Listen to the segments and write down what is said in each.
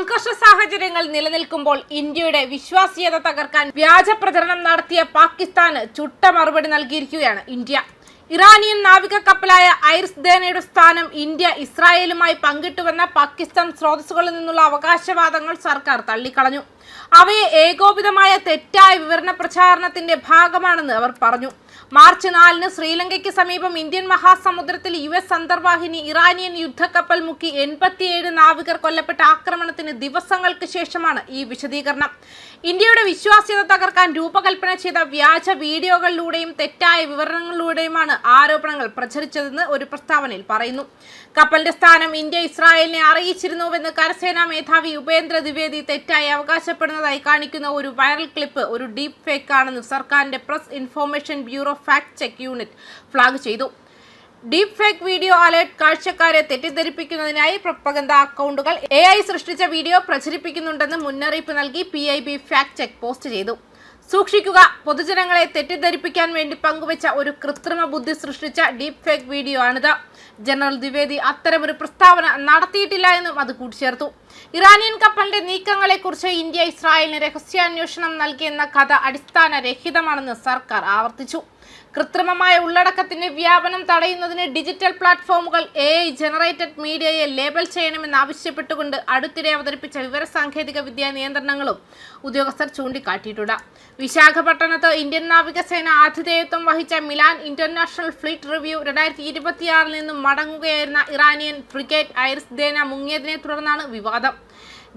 സംഘർഷ സാഹചര്യങ്ങൾ നിലനിൽക്കുമ്പോൾ ഇന്ത്യയുടെ വിശ്വാസ്യത തകർക്കാൻ വ്യാജ പ്രചരണം നടത്തിയ പാകിസ്ഥാന് ചുട്ട മറുപടി നൽകിയിരിക്കുകയാണ് ഇന്ത്യ. ഇറാനിയൻ നാവിക കപ്പലായ ഐറിസ് ദേനയുടെ സ്ഥാനം ഇന്ത്യ ഇസ്രായേലുമായി പങ്കിട്ടുവെന്ന പാകിസ്ഥാൻ സ്രോതസ്സുകളിൽ നിന്നുള്ള അവകാശവാദങ്ങൾ സർക്കാർ തള്ളിക്കളഞ്ഞു. അവയെ ഏകോപിതമായ തെറ്റായ വിവരണ പ്രചാരണത്തിന്റെ ഭാഗമാണെന്ന് അവർ പറഞ്ഞു. മാർച്ച് 4-ന് ശ്രീലങ്കയ്ക്ക് സമീപം ഇന്ത്യൻ മഹാസമുദ്രത്തിൽ US അന്തർവാഹിനി ഇറാനിയൻ യുദ്ധക്കപ്പൽ മുക്കി 87 നാവികർ കൊല്ലപ്പെട്ട ആക്രമണത്തിന് ദിവസങ്ങൾക്ക് ശേഷമാണ് ഈ വിശദീകരണം. ഇന്ത്യയുടെ വിശ്വാസ്യത തകർക്കാൻ രൂപകൽപ്പന ചെയ്ത വ്യാജ വീഡിയോകളിലൂടെയും തെറ്റായ വിവരണങ്ങളിലൂടെയുമാണ് ആരോപണങ്ങൾ പ്രചരിച്ചതെന്ന് ഒരു പ്രസ്താവനയിൽ പറയുന്നു. കപ്പലിന്റെ സ്ഥാനം ഇന്ത്യ ഇസ്രായേലിനെ അറിയിച്ചിരുന്നുവെന്ന് കരസേനാ മേധാവി ഉപേന്ദ്ര ദ്വിവേദി തെറ്റായി അവകാശപ്പെടുന്നതായി കാണിക്കുന്ന ഒരു വൈറൽ ക്ലിപ്പ് ഒരു ഡീപ് ഫേക്ക് ആണെന്ന് സർക്കാരിന്റെ Press Information Bureau Fact Check Unit flag ചെയ്തു. ഡീപ് ഫേക്ക് വീഡിയോ അലേർട്ട് കാഴ്ചക്കാരെ തെറ്റിദ്ധരിപ്പിക്കുന്നതിനായി പ്രൊപ്പഗൻഡ അക്കൗണ്ടുകൾ AI സൃഷ്ടിച്ച വീഡിയോ പ്രചരിപ്പിക്കുന്നുണ്ടെന്ന് മുന്നറിയിപ്പ് നൽകി PIB ഫാക്ട് ചെക്ക് പോസ്റ്റ് ചെയ്തു. സൂക്ഷിക്കുക, പൊതുജനങ്ങളെ തെറ്റിദ്ധരിപ്പിക്കാൻ വേണ്ടി പങ്കുവച്ച ഒരു കൃത്രിമ ബുദ്ധി സൃഷ്ടിച്ച ഡീപ് ഫേക്ക് വീഡിയോ ആണിത്. ജനറൽ ദ്വിവേദി അത്തരമൊരു പ്രസ്താവന നടത്തിയിട്ടില്ല എന്നും അത് കൂട്ടിച്ചേർത്തു. ഇറാനിയൻ കപ്പലിന്റെ നീക്കങ്ങളെക്കുറിച്ച് ഇന്ത്യ ഇസ്രായേലിന് രഹസ്യാന്വേഷണം നൽകിയെന്ന കഥ അടിസ്ഥാനരഹിതമാണെന്ന് സർക്കാർ ആവർത്തിച്ചു. കൃത്രിമമായ ഉള്ളടക്കത്തിന്റെ വ്യാപനം തടയുന്നതിന് ഡിജിറ്റൽ പ്ലാറ്റ്ഫോമുകൾ AI ജനറേറ്റഡ് മീഡിയയെ ലേബൽ ചെയ്യണമെന്ന് ആവശ്യപ്പെട്ടുകൊണ്ട് അടുത്തിടെ അവതരിപ്പിച്ച വിവരസാങ്കേതിക വിദ്യാ നിയന്ത്രണങ്ങളും ഉദ്യോഗസ്ഥർ ചൂണ്ടിക്കാട്ടിയിട്ടുണ്ട്. വിശാഖപട്ടണത്ത് ഇന്ത്യൻ നാവികസേന ആതിഥേയത്വം വഹിച്ച മിലാൻ ഇന്റർനാഷണൽ ഫ്ലീറ്റ് റിവ്യൂ 2026 നിന്നും മടങ്ങുകയായിരുന്ന ഇറാനിയൻ ഫ്രിഗേറ്റ് ഐറിസ് ദേന മുങ്ങിയതിനെ തുടർന്നാണ് വിവാദം.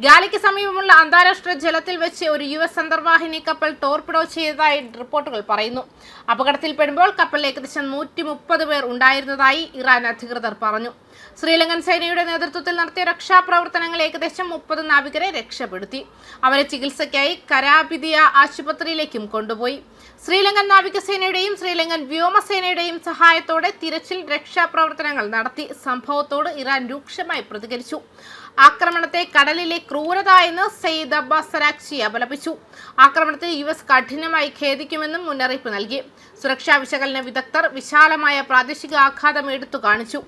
ഗാലിക്ക് സമീപമുള്ള അന്താരാഷ്ട്ര ജലത്തിൽ വെച്ച് ഒരു US അന്തർവാഹിനി കപ്പൽ ടോർപിഡോ ചെയ്തതായി റിപ്പോർട്ടുകൾ പറയുന്നു. അപകടത്തിൽപ്പെടുമ്പോൾ കപ്പലിൽ ഏകദേശം 130 പേർ ഉണ്ടായിരുന്നതായി ഇറാൻ അധികൃതർ പറഞ്ഞു. ശ്രീലങ്കൻ സേനയുടെ നേതൃത്വത്തിൽ നടത്തിയ രക്ഷാപ്രവർത്തനങ്ങൾ ഏകദേശം 30 നാവികരെ രക്ഷപ്പെടുത്തി. അവരെ ചികിത്സയ്ക്കായി കരാബിദിയ ആശുപത്രിയിലേക്കും കൊണ്ടുപോയി. ശ്രീലങ്കൻ നാവികസേനയുടെയും ശ്രീലങ്കൻ വ്യോമസേനയുടെയും സഹായത്തോടെ തിരച്ചിൽ രക്ഷാപ്രവർത്തനങ്ങൾ നടത്തി. സംഭവത്തോട് ഇറാൻ രൂക്ഷമായി പ്രതികരിച്ചു. ആക്രമണത്തെ കടലിലെ ക്രൂരത എന്ന് സയ്യിദ് അബ്ബാസ് അരാക്ചി അപലപിച്ചു. ആക്രമണത്തിൽ US കഠിനമായി ഖേദിക്കുമെന്നും മുന്നറിയിപ്പ് നൽകി. സുരക്ഷാ വിശകലന വിദഗ്ധർ വിശാലമായ പ്രാദേശിക ആഘാതം എടുത്തു കാണിച്ചു.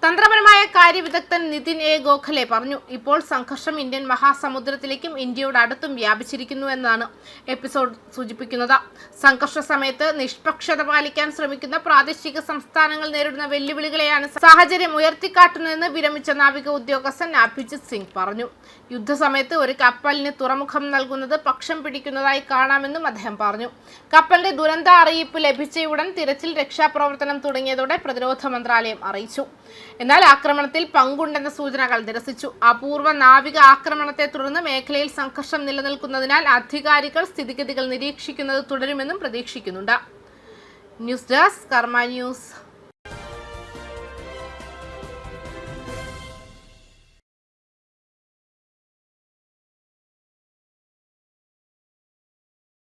തന്ത്രപരമായ കാര്യവിദഗ്ധൻ നിതിൻ A. ഗോഖലെ പറഞ്ഞു, ഇപ്പോൾ സംഘർഷം ഇന്ത്യൻ മഹാസമുദ്രത്തിലേക്കും ഇന്ത്യയോട് അടുത്തും വ്യാപിച്ചിരിക്കുന്നു എന്നാണ് എപ്പിസോഡ് സൂചിപ്പിക്കുന്നത്. സംഘർഷ സമയത്ത് നിഷ്പക്ഷത പാലിക്കാൻ ശ്രമിക്കുന്ന പ്രാദേശിക സംസ്ഥാനങ്ങൾ നേരിടുന്ന വെല്ലുവിളികളെയാണ് സാഹചര്യം ഉയർത്തിക്കാട്ടുന്നതെന്ന് വിരമിച്ച നാവിക ഉദ്യോഗസ്ഥൻ അഭിജിത് സിംഗ് പറഞ്ഞു. യുദ്ധസമയത്ത് ഒരു കപ്പലിന് തുറമുഖം നൽകുന്നത് പക്ഷം പിടിക്കുന്നതായി കാണാമെന്നും അദ്ദേഹം പറഞ്ഞു. കപ്പലിന്റെ ദുരന്ത അറിയിപ്പ് ലഭിച്ചയുടൻ തിരച്ചിൽ രക്ഷാപ്രവർത്തനം തുടങ്ങിയതോടെ പ്രതിരോധ മന്ത്രാലയം അറിയിച്ചു. എന്നാൽ ആക്രമണത്തിൽ പങ്കുണ്ടെന്ന സൂചനകൾ നിരസിച്ചു. അപൂർവ നാവിക ആക്രമണത്തെ തുടർന്ന് മേഖലയിൽ സംഘർഷം നിലനിൽക്കുന്നതിനാൽ അധികാരികൾ സ്ഥിതിഗതികൾ നിരീക്ഷിക്കുന്നത് തുടരുമെന്നും പ്രതീക്ഷിക്കുന്നുണ്ട്. ന്യൂസ് ഡെസ്ക് കർമ്മ ന്യൂസ്.